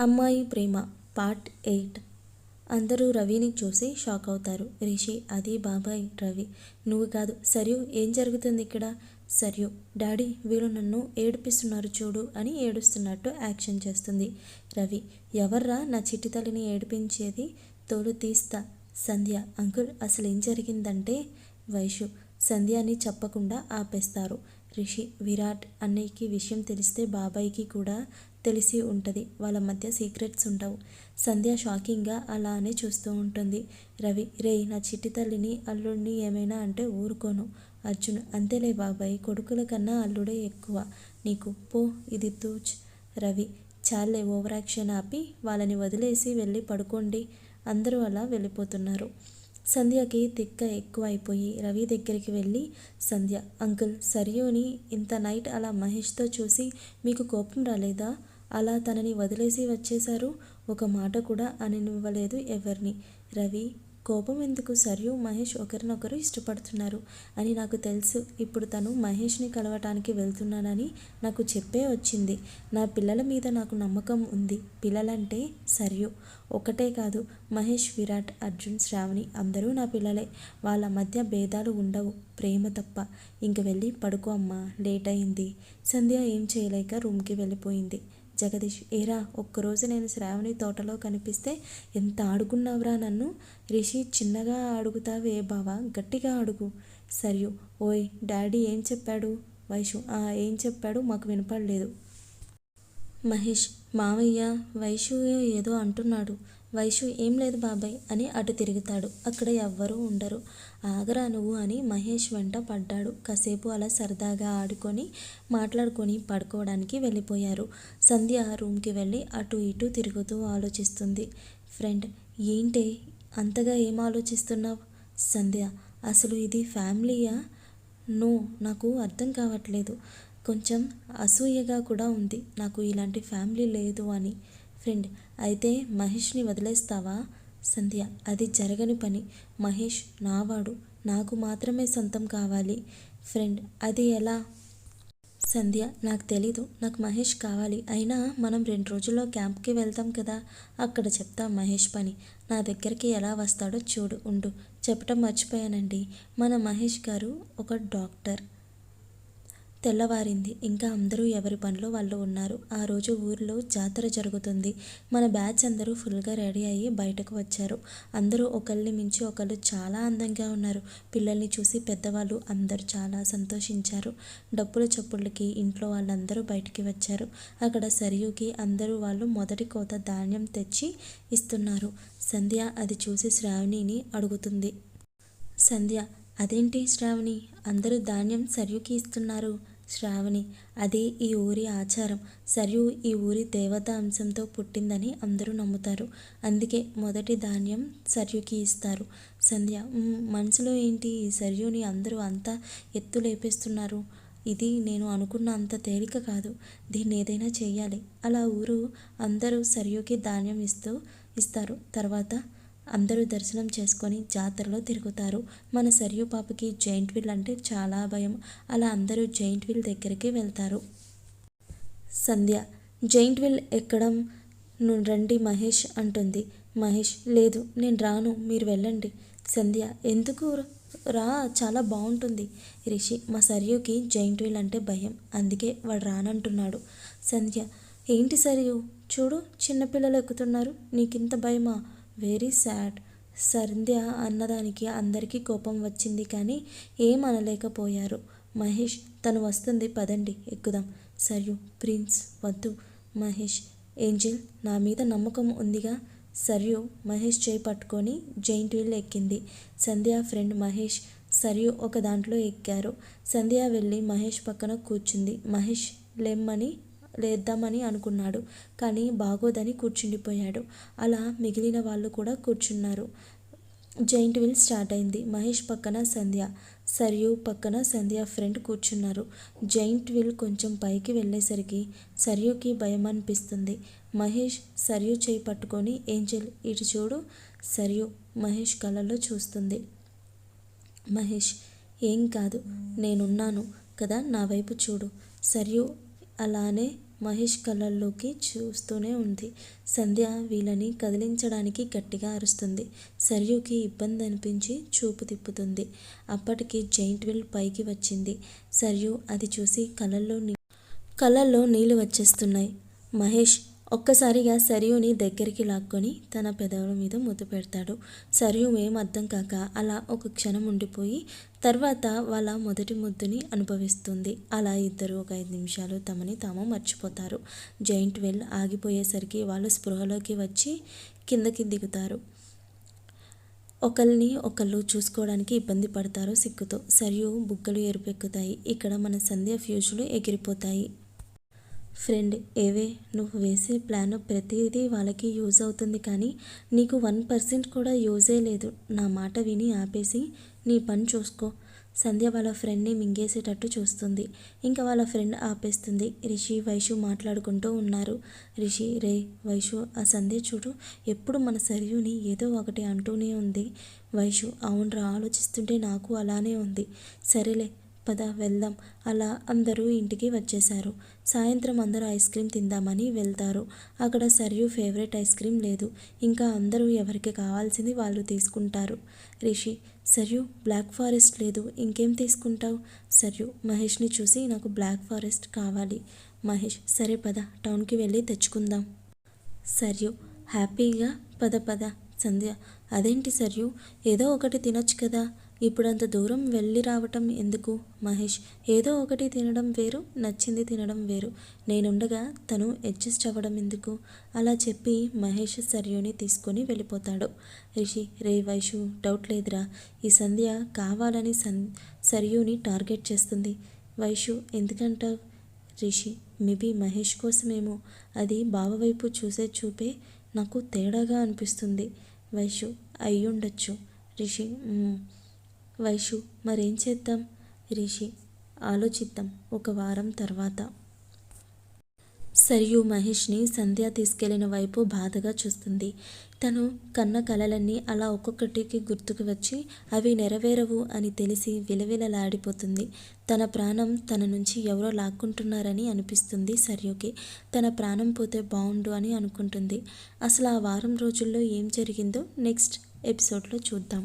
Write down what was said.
అమ్మాయి ప్రేమ పార్ట్ 8. అందరూ రవిని చూసి షాక్ అవుతారు. రిషి, అది బాబాయ్ రవి. నువ్వు కాదు. సర్యు, ఏం జరుగుతుంది ఇక్కడ? సర్యు, డాడీ వీళ్ళు నన్ను ఏడిపిస్తున్నారు చూడు అని ఏడుస్తున్నట్టు యాక్షన్ చేస్తుంది. రవి, ఎవర్రా నా చిట్టి తల్లిని ఏడిపించేది? తోలు తీస్తా. సంధ్య, అంకుల్ అసలు ఏం జరిగిందంటే? వైషు, సంధ్యాని చెప్పకుండా ఆపేస్తారు. రిషి, విరాట్ అన్నయ్యకి విషయం తెలిస్తే బాబాయ్కి కూడా తెలిసి ఉంటుంది. వాళ్ళ మధ్య సీక్రెట్స్ ఉండవు. సంధ్య షాకింగ్గా అలానే చూస్తూ ఉంటుంది. రవి, రేయ్ నా చిట్టి తల్లిని అల్లుడిని ఏమైనా అంటే ఊరుకోను. అర్జున్, అంతేలే బాబాయ్, కొడుకుల కన్నా అల్లుడే ఎక్కువ నీకు. పో, ఇది తూచ్. రవి, చాలే ఓవరాక్షన్ ఆపి వాళ్ళని వదిలేసి వెళ్ళి పడుకోండి. అందరూ అలా వెళ్ళిపోతున్నారు. సంధ్యకి తిక్క ఎక్కువ అయిపోయి రవి దగ్గరికి వెళ్ళి, సంధ్య, అంకుల్ సర్యుని ఇంత నైట్ అలా మహేష్తో చూసి మీకు కోపం రాలేదా? అలా తనని వదిలేసి వచ్చేశారు. ఒక మాట కూడా అననివ్వలేదు ఎవరిని. రవి, కోపం ఎందుకు? సర్యు మహేష్ ఒకరినొకరు ఇష్టపడుతున్నారు అని నాకు తెలుసు. ఇప్పుడు తను మహేష్ని కలవటానికి వెళ్తున్నానని నాకు చెప్పే వచ్చింది. నా పిల్లల మీద నాకు నమ్మకం ఉంది. పిల్లలంటే సర్యు ఒకటే కాదు, మహేష్, విరాట్, అర్జున్, శ్రావణి అందరూ నా పిల్లలే. వాళ్ళ మధ్య భేదాలు ఉండవు, ప్రేమ తప్ప. ఇంక వెళ్ళి పడుకో అమ్మా, లేట్ అయింది. సంధ్య ఏం చేయలేక రూమ్కి వెళ్ళిపోయింది. జగదీష్, ఏరా ఒక్కరోజు నేను శ్రావణి తోటలో కనిపిస్తే ఎంత ఆడుకున్నావురా నన్ను? రిషి, చిన్నగా అడుగుతావే బావా, గట్టిగా అడుగు. సర్యు, ఓయ్ డాడీ ఏం చెప్పాడు? వైషు, ఏం చెప్పాడు మాకు వినపడలేదు. మహేష్, మావయ్య వైషు ఏదో అంటున్నాడు. వైషు, ఏం లేదు బాబాయ్ అని అటు తిరుగుతాడు. అక్కడ ఎవ్వరూ ఉండరు. ఆగరా నువ్వు అని మహేష్ వెంట పడ్డాడు. కాసేపు అలా సరదాగా ఆడుకొని మాట్లాడుకొని పడుకోవడానికి వెళ్ళిపోయారు. సంధ్య రూమ్కి వెళ్ళి అటు ఇటు తిరుగుతూ ఆలోచిస్తుంది. ఫ్రెండ్, ఏంటి అంతగా ఏం ఆలోచిస్తున్నావు? సంధ్య, అసలు ఇది ఫ్యామిలీయా? నో, నాకు అర్థం కావట్లేదు. కొంచెం అసూయగా కూడా ఉంది నాకు ఇలాంటి ఫ్యామిలీ లేదు అని. ఫ్రెండ్, అయితే మహేష్ని వదిలేస్తావా? సంధ్య, అది జరగని పని. మహేష్ నావాడు, నాకు మాత్రమే సొంతం కావాలి. ఫ్రెండ్, అది ఎలా? సంధ్య, నాకు తెలీదు. నాకు మహేష్ కావాలి. అయినా మనం 2 రోజుల్లో క్యాంప్కి వెళ్తాం కదా, అక్కడ చెప్తాం మహేష్ పని. నా దగ్గరికి ఎలా వస్తాడో చూడు. ఉండు, చెప్పటం మర్చిపోయానండి. మన మహేష్ గారు ఒక డాక్టర్. తెల్లవారింది. ఇంకా అందరూ ఎవరి పనిలో వాళ్ళు ఉన్నారు. ఆ రోజు ఊరిలో జాతర జరుగుతుంది. మన బ్యాచ్ అందరూ ఫుల్గా రెడీ అయ్యి బయటకు వచ్చారు. అందరూ ఒకళ్ళని మించి ఒకళ్ళు చాలా అందంగా ఉన్నారు. పిల్లల్ని చూసి పెద్దవాళ్ళు అందరూ చాలా సంతోషించారు. డప్పుల చప్పుళ్ళకి ఇంట్లో వాళ్ళందరూ బయటికి వచ్చారు. అక్కడ సరియుకి అందరూ వాళ్ళు మొదటి కోత ధాన్యం తెచ్చి ఇస్తున్నారు. సంధ్య అది చూసి శ్రావణిని అడుగుతుంది. సంధ్య, అదేంటి శ్రావణి, అందరూ ధాన్యం సర్యుకి ఇస్తున్నారు? శ్రావణి, అది ఈ ఊరి ఆచారం. సర్యు ఈ ఊరి దేవతా అంశంతో పుట్టిందని అందరూ నమ్ముతారు. అందుకే మొదటి ధాన్యం సర్యుకి ఇస్తారు. సంధ్య, మనసులో ఏంటి? ఈ సర్యుని అందరూ అంతా ఎత్తు లేపేస్తున్నారు. ఇది నేను అనుకున్న అంత తేలిక కాదు. దీన్ని ఏదైనా చేయాలి. అలా ఊరు అందరూ సర్యుకి ధాన్యం ఇస్తారు. తర్వాత అందరూ దర్శనం చేసుకొని జాతరలో తిరుగుతారు. మన సరియు పాపకి జైంట్ వీల్ అంటే చాలా భయం. అలా అందరూ జైంట్ వీల్ దగ్గరికి వెళ్తారు. సంధ్య, జైంట్ వీల్ ఎక్కడం రండి మహేష్ అంటుంది. మహేష్, లేదు నేను రాను, మీరు వెళ్ళండి. సంధ్య, ఎందుకు? రా, చాలా బాగుంటుంది. రిషి, మా సర్యుకి జైంట్ వీల్ అంటే భయం, అందుకే వాడు రానంటున్నాడు. సంధ్య, ఏంటి సరియు, చూడు చిన్నపిల్లలు ఎక్కుతున్నారు, నీకింత భయమా? Very sad. సంధ్య అన్నదానికి అందరికీ కోపం వచ్చింది కానీ ఏం అనలేకపోయారు. మహేష్, తను వస్తుంది పదండి ఎక్కుదాం. సర్యు, ప్రిన్స్ వద్దు. మహేష్, ఏంజెల్ నా మీద నమ్మకం ఉందిగా. సర్యు మహేష్ చేయి పట్టుకొని జైంట్ వీల్ ఎక్కింది. సంధ్య ఫ్రెండ్ మహేష్, సర్యు ఒక దాంట్లో ఎక్కారు. సంధ్య వెళ్ళి మహేష్ పక్కన కూర్చుంది. మహేష్ లేద్దామని అనుకున్నాడు కానీ బాగోదని కూర్చుండిపోయాడు. అలా మిగిలిన వాళ్ళు కూడా కూర్చున్నారు. జైంట్ వీల్ స్టార్ట్ అయింది. మహేష్ పక్కన సంధ్య, సర్యు పక్కన సంధ్య ఫ్రెండ్ కూర్చున్నారు. జైంట్ వీల్ కొంచెం పైకి వెళ్ళేసరికి సర్యుకి భయం అనిపిస్తుంది. మహేష్ సర్యు చేయి పట్టుకొని, ఏంజెల్ ఇటు చూడు. సర్యు మహేష్ కళ్ళలో చూస్తుంది. మహేష్, ఏం కాదు, నేనున్నాను కదా, నా వైపు చూడు. సర్యు అలానే మహేష్ కళ్ళల్లోకి చూస్తూనే ఉంది. సంధ్య వీళ్ళని కదిలించడానికి గట్టిగా అరుస్తుంది. సర్యుకి ఇబ్బంది అనిపించి చూపు తిప్పుతుంది. అప్పటికి జైంట్ వీల్ పైకి వచ్చింది. సర్యు అది చూసి కళ్ళల్లో నీళ్లు వచ్చేస్తున్నాయి. మహేష్ ఒక్కసారిగా సర్యుని దగ్గరికి లాక్కొని తన పెదవుల మీద ముద్దు పెడతాడు. సర్యు ఏం అర్థం కాక అలా ఒక క్షణం ఉండిపోయి తర్వాత వాళ్ళ మొదటి ముద్దుని అనుభవిస్తుంది. అలా ఇద్దరు ఒక 5 నిమిషాలు తమని తాము మర్చిపోతారు. జైంట్ వీల్ ఆగిపోయేసరికి వాళ్ళు స్పృహలోకి వచ్చి కిందకి దిగుతారు. ఒకరిని ఒకళ్ళు చూసుకోవడానికి ఇబ్బంది పడతారు సిగ్గుతో. సర్యు బుగ్గలు ఎరుపెక్కుతాయి. ఇక్కడ మన సంధ్య ఫ్యూజులు ఎగిరిపోతాయి. ఫ్రెండ్ ఏవే, నువ్వు వేసే ప్లాన్ ప్రతిదీ వాళ్ళకి యూజ్ అవుతుంది, కానీ నీకు 1% కూడా యూజే లేదు. నా మాట విని ఆపేసి నీ పని చూసుకో. సంధ్య వాళ్ళ ఫ్రెండ్ని మింగేసేటట్టు చూస్తుంది. ఇంకా వాళ్ళ ఫ్రెండ్ ఆపేస్తుంది. రిషి వైషు మాట్లాడుకుంటూ ఉన్నారు. రిషి, రే వైషు, ఆ సంధ్య చూడు ఎప్పుడు మన సర్యుని ఏదో ఒకటి అంటూనే ఉంది. వైషు, అవునరా, ఆలోచిస్తుంటే నాకు అలానే ఉంది. సరేలే పద వెళ్దాం. అలా అందరూ ఇంటికి వచ్చేశారు. సాయంత్రం అందరూ ఐస్ క్రీమ్ తిందామని వెళ్తారు. అక్కడ సర్యు ఫేవరెట్ ఐస్ క్రీమ్ లేదు. ఇంకా అందరూ ఎవరికి కావాల్సింది వాళ్ళు తీసుకుంటారు. రిషి, సర్యు బ్లాక్ ఫారెస్ట్ లేదు, ఇంకేం తీసుకుంటావు? సర్యు మహేష్ని చూసి నాకు బ్లాక్ ఫారెస్ట్ కావాలి. మహేష్, సరే పద టౌన్కి వెళ్ళి తెచ్చుకుందాం. సర్యు హ్యాపీగా పద పద. సంధ్య, అదేంటి సర్యు, ఏదో ఒకటి తినొచ్చు కదా, ఇప్పుడంత దూరం వెళ్ళి రావటం ఎందుకు? మహేష్, ఏదో ఒకటి తినడం వేరు, నచ్చింది తినడం వేరు. నేనుండగా తను అడ్జస్ట్ అవ్వడం ఎందుకు? అలా చెప్పి మహేష్ సర్యుని తీసుకొని వెళ్ళిపోతాడు. రిషి, రే వైషు, డౌట్ లేదురా, ఈ సంధ్య కావాలని సర్యుని టార్గెట్ చేస్తుంది. వైషు, ఎందుకంటావు? రిషి, మేబీ మహేష్ కోసమేమో. అది బావవైపు చూసే చూపే నాకు తేడాగా అనిపిస్తుంది. వైషు, అయ్యుండొచ్చు. రిషి, వైషు, మరేం చేద్దాం? రిషి, ఆలోచిద్దాం ఒక వారం తర్వాత. సర్యు మహేష్ని సంధ్య తీసుకెళ్లిన వైపు బాధగా చూస్తుంది. తను కన్న కలలన్నీ అలా ఒక్కొక్కటికి గుర్తుకు వచ్చి అవి నెరవేరవు అని తెలిసి విలవిలలాడిపోతుంది. తన ప్రాణం తన నుంచి ఎవరో లాక్కుంటున్నారని అనిపిస్తుంది సర్యుకి. తన ప్రాణం పోతే బాగుండు అని అనుకుంటుంది. అసలు ఆ వారం రోజుల్లో ఏం జరిగిందో నెక్స్ట్ ఎపిసోడ్లో చూద్దాం.